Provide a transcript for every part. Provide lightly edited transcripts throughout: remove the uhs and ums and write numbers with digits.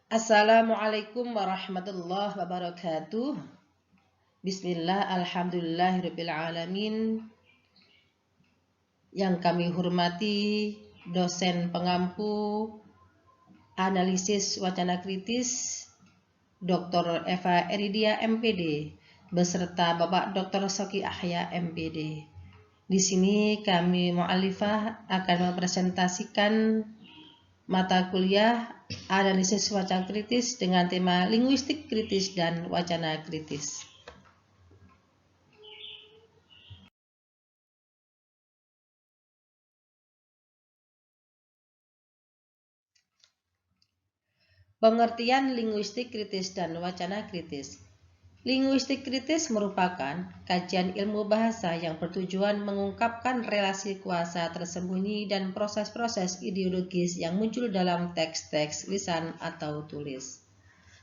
Assalamualaikum warahmatullahi wabarakatuh. Bismillah, alhamdulillahirabbil alamin. Yang kami hormati dosen pengampu analisis wacana kritis Dr. Eva Eridia MPD beserta Bapak Dr. Soki Ahya MPD. Di sini kami mu'alifah akan mempresentasikan mata kuliah analisis wacana kritis dengan tema linguistik kritis dan wacana kritis. Pengertian linguistik kritis dan wacana kritis. Linguistik kritis merupakan kajian ilmu bahasa yang bertujuan mengungkapkan relasi kuasa tersembunyi dan proses-proses ideologis yang muncul dalam teks-teks lisan atau tulis.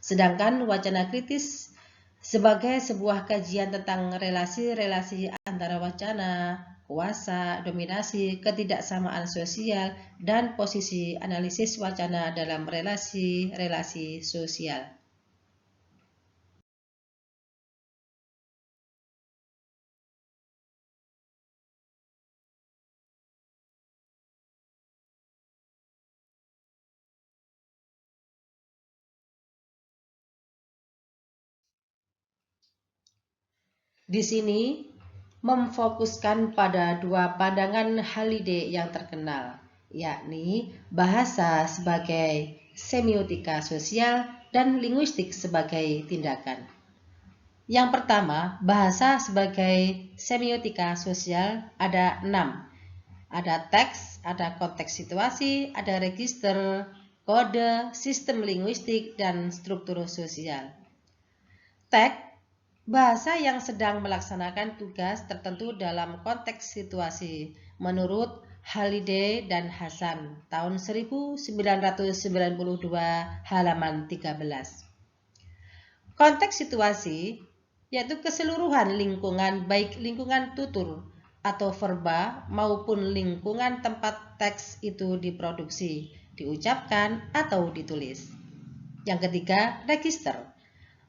Sedangkan wacana kritis sebagai sebuah kajian tentang relasi-relasi antara wacana, kuasa, dominasi, ketidaksamaan sosial, dan posisi analisis wacana dalam relasi-relasi sosial. Di sini memfokuskan pada dua pandangan Halliday yang terkenal, yakni bahasa sebagai semiotika sosial dan linguistik sebagai tindakan. Yang pertama, bahasa sebagai semiotika sosial ada 6. Ada teks, ada konteks situasi, ada register, kode, sistem linguistik, dan struktur sosial. Teks, bahasa yang sedang melaksanakan tugas tertentu dalam konteks situasi menurut Halliday dan Hasan tahun 1992 halaman 13. Konteks situasi yaitu keseluruhan lingkungan baik lingkungan tutur atau verba maupun lingkungan tempat teks itu diproduksi, diucapkan atau ditulis. Yang ketiga, register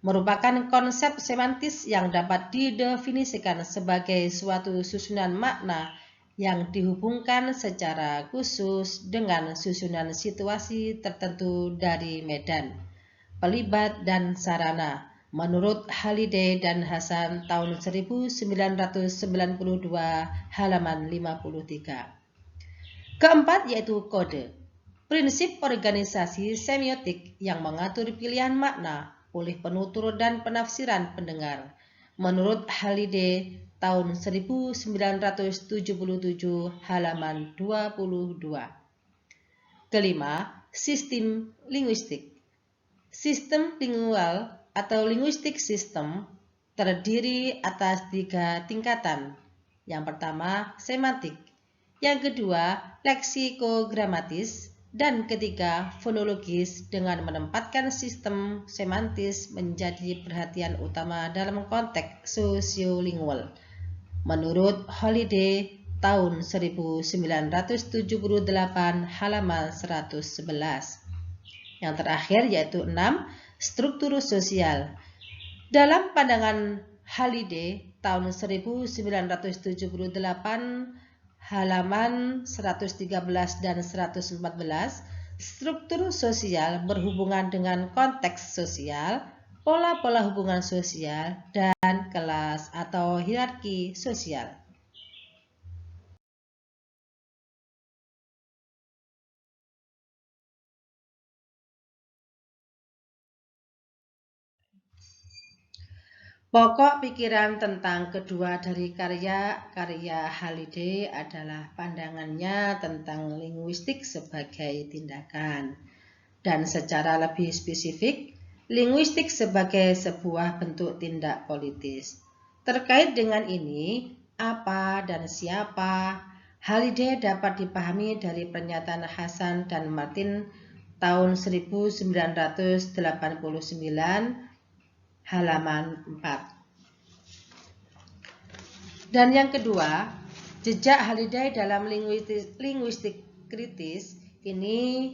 merupakan konsep semantis yang dapat didefinisikan sebagai suatu susunan makna yang dihubungkan secara khusus dengan susunan situasi tertentu dari medan, pelibat, dan sarana menurut Halliday dan Hasan tahun 1992 halaman 53. Keempat yaitu kode, prinsip organisasi semiotik yang mengatur pilihan makna oleh penutur dan penafsiran pendengar menurut Halliday tahun 1977 halaman 22. Kelima, sistem linguistik. Sistem lingual atau linguistik system terdiri atas 3 tingkatan. Yang pertama, semantik. Yang kedua, leksikogramatis. Dan ketiga, fonologis dengan menempatkan sistem semantis menjadi perhatian utama dalam konteks sosiolingual. Menurut Halliday tahun 1978 halaman 111. Yang terakhir yaitu 6, struktur sosial. Dalam pandangan Halliday tahun 1978 halaman 113 dan 114, struktur sosial berhubungan dengan konteks sosial, pola-pola hubungan sosial, dan kelas atau hierarki sosial. Pokok pikiran tentang kedua dari karya Halliday adalah pandangannya tentang linguistik sebagai tindakan, dan secara lebih spesifik, linguistik sebagai sebuah bentuk tindak politis. Terkait dengan ini, apa dan siapa, Halliday dapat dipahami dari pernyataan Hasan dan Martin tahun 1989 halaman 4. Dan yang kedua, jejak Halliday dalam linguistik kritis ini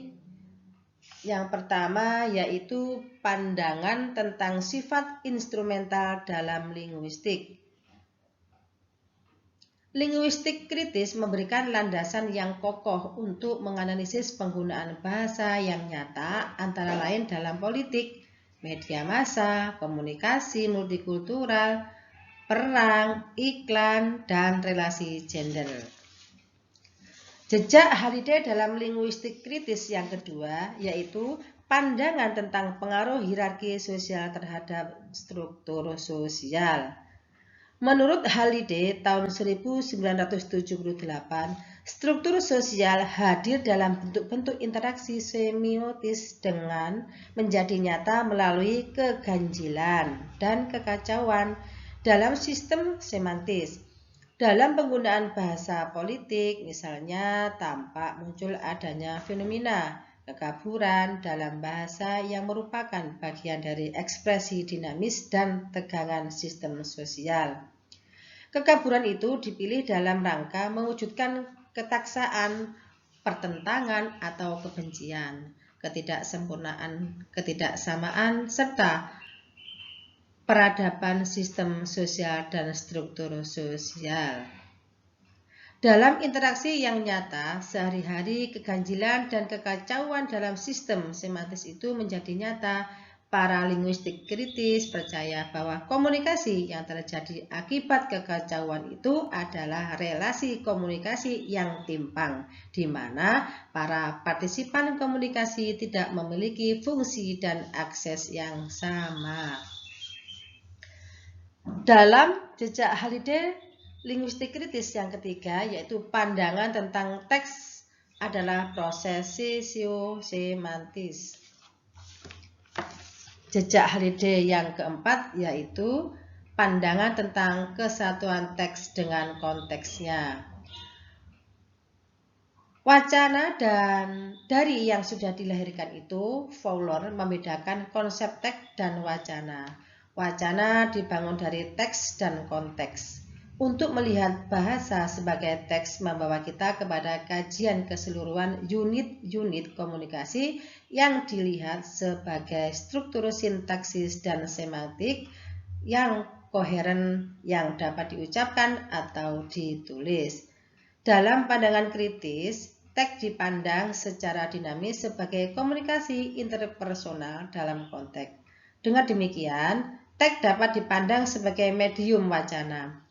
Yang pertama yaitu pandangan tentang sifat instrumental dalam linguistik. Linguistik kritis memberikan landasan yang kokoh untuk menganalisis penggunaan bahasa yang nyata antara lain dalam politik, media massa, komunikasi multikultural, perang, iklan, dan relasi gender. Jejak Halliday dalam linguistik kritis yang kedua yaitu pandangan tentang pengaruh hierarki sosial terhadap struktur sosial. Menurut Halliday tahun 1978, struktur sosial hadir dalam bentuk-bentuk interaksi semiotis dengan menjadi nyata melalui keganjilan dan kekacauan dalam sistem semantis. Dalam penggunaan bahasa politik, misalnya tampak muncul adanya fenomena kekaburan dalam bahasa yang merupakan bagian dari ekspresi dinamis dan tegangan sistem sosial. Kekaburan itu dipilih dalam rangka mewujudkan ketaksaan, pertentangan atau kebencian, ketidaksempurnaan, ketidaksamaan, serta peradaban sistem sosial dan struktur sosial. Dalam interaksi yang nyata, sehari-hari keganjilan dan kekacauan dalam sistem semantis itu menjadi nyata. Para linguistik kritis percaya bahwa komunikasi yang terjadi akibat kekacauan itu adalah relasi komunikasi yang timpang, di mana para partisipan komunikasi tidak memiliki fungsi dan akses yang sama. Dalam jejak Halliday, linguistik kritis yang ketiga yaitu pandangan tentang teks adalah proses sosiosemantis. Jejak Halliday yang keempat yaitu pandangan tentang kesatuan teks dengan konteksnya. Wacana dan dari yang sudah dilahirkan itu, Fowler membedakan konsep teks dan wacana. Wacana dibangun dari teks dan konteks. Untuk melihat bahasa sebagai teks membawa kita kepada kajian keseluruhan unit-unit komunikasi yang dilihat sebagai struktur sintaksis dan semantik yang koheren yang dapat diucapkan atau ditulis. Dalam pandangan kritis, teks dipandang secara dinamis sebagai komunikasi interpersonal dalam konteks. Dengan demikian, teks dapat dipandang sebagai medium wacana.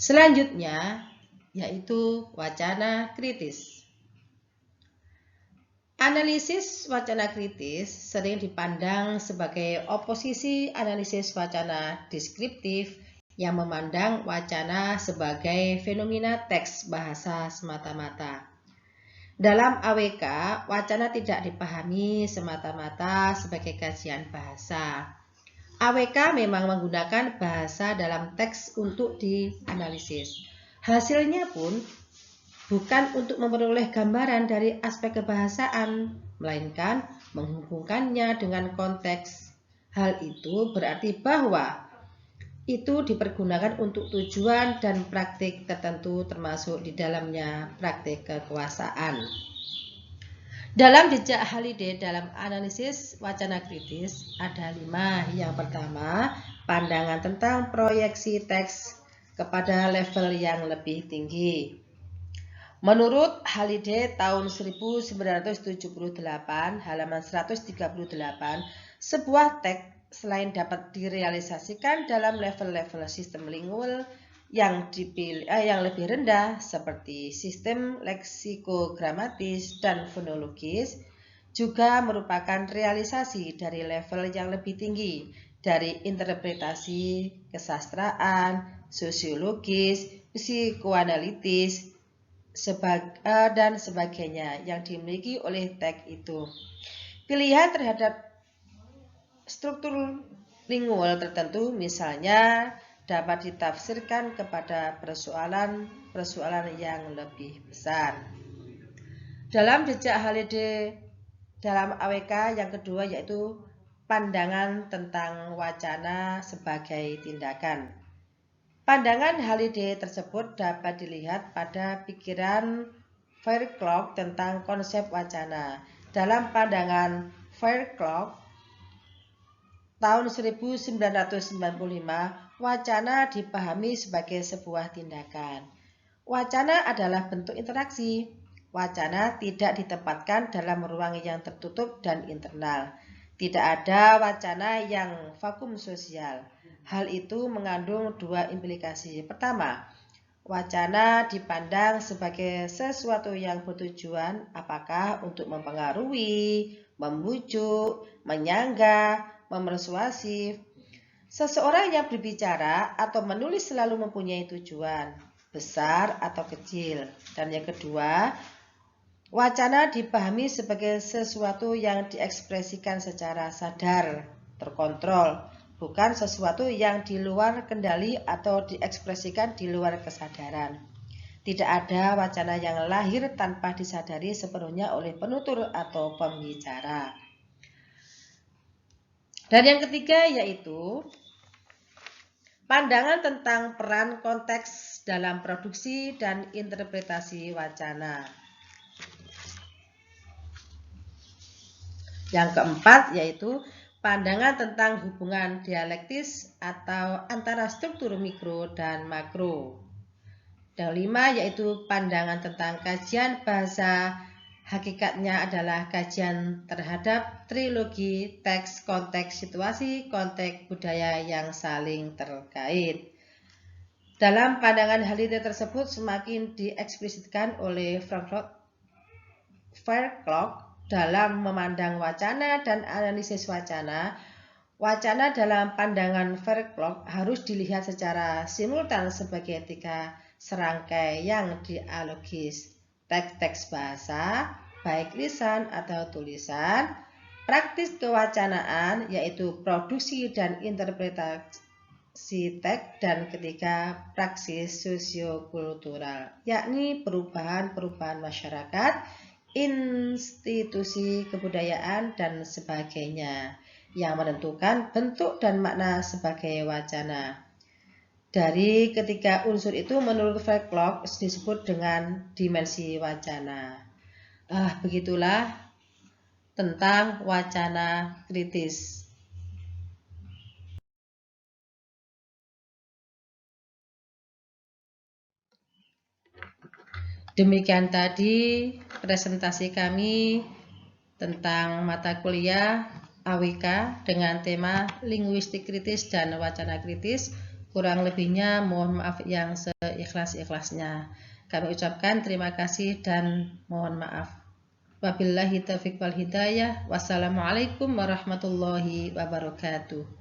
Selanjutnya, yaitu wacana kritis. Analisis wacana kritis sering dipandang sebagai oposisi analisis wacana deskriptif yang memandang wacana sebagai fenomena teks bahasa semata-mata. Dalam AWK, wacana tidak dipahami semata-mata sebagai kajian bahasa. AWK memang menggunakan bahasa dalam teks untuk dianalisis. Hasilnya pun bukan untuk memperoleh gambaran dari aspek kebahasaan, melainkan menghubungkannya dengan konteks. Hal itu berarti bahwa itu dipergunakan untuk tujuan dan praktik tertentu termasuk di dalamnya praktik kekuasaan. Dalam jejak Halliday dalam analisis wacana kritis ada 5. Yang pertama, pandangan tentang proyeksi teks kepada level yang lebih tinggi. Menurut Halliday tahun 1978, halaman 138, sebuah teks selain dapat direalisasikan dalam level-level sistem lingual yang lebih rendah seperti sistem leksikogramatis dan fonologis, juga merupakan realisasi dari level yang lebih tinggi dari interpretasi kesastraan, sosiologis, psikoanalitis, dan sebagainya yang dimiliki oleh teks itu. Pilihan terhadap struktur lingual tertentu misalnya dapat ditafsirkan kepada persoalan-persoalan yang lebih besar. Dalam jejak Halliday dalam AWK yang kedua yaitu pandangan tentang wacana sebagai tindakan. Pandangan Halliday tersebut dapat dilihat pada pikiran Fairclough tentang konsep wacana. Dalam pandangan Fairclough tahun 1995, wacana dipahami sebagai sebuah tindakan. Wacana adalah bentuk interaksi. Wacana tidak ditempatkan dalam ruang yang tertutup dan internal. Tidak ada wacana yang vakum sosial. Hal itu mengandung dua implikasi. Pertama, wacana dipandang sebagai sesuatu yang bertujuan, apakah untuk mempengaruhi, membujuk, menyanggah, memersuasif. Seseorang yang berbicara atau menulis selalu mempunyai tujuan, besar atau kecil. Dan yang kedua, wacana dipahami sebagai sesuatu yang diekspresikan secara sadar, terkontrol, bukan sesuatu yang di luar kendali atau diekspresikan di luar kesadaran. Tidak ada wacana yang lahir tanpa disadari sepenuhnya oleh penutur atau pembicara. Dan yang ketiga yaitu pandangan tentang peran konteks dalam produksi dan interpretasi wacana. Yang keempat yaitu pandangan tentang hubungan dialektis atau antara struktur mikro dan makro. Yang lima yaitu pandangan tentang kajian bahasa, hakikatnya adalah kajian terhadap trilogi teks, konteks, situasi, konteks, budaya yang saling terkait. Dalam pandangan Halliday tersebut semakin dieksplisitkan oleh Fairclough dalam memandang wacana dan analisis wacana. Wacana dalam pandangan Fairclough harus dilihat secara simultan sebagai tiga serangkai yang dialogis, teks-teks bahasa, baik lisan atau tulisan, praktis kewacanaan yaitu produksi dan interpretasi teks, dan ketiga praksis sosiokultural, yakni perubahan-perubahan masyarakat, institusi kebudayaan dan sebagainya yang menentukan bentuk dan makna sebagai wacana. Dari ketiga unsur itu menurut Fairclough disebut dengan dimensi wacana. Begitulah tentang wacana kritis. Demikian tadi presentasi kami tentang mata kuliah AWK dengan tema linguistik kritis dan wacana kritis. Kurang lebihnya mohon maaf yang seikhlas-ikhlasnya. Kami ucapkan terima kasih dan mohon maaf. Wabillahi taufiq wal hidayah. Wassalamualaikum warahmatullahi wabarakatuh.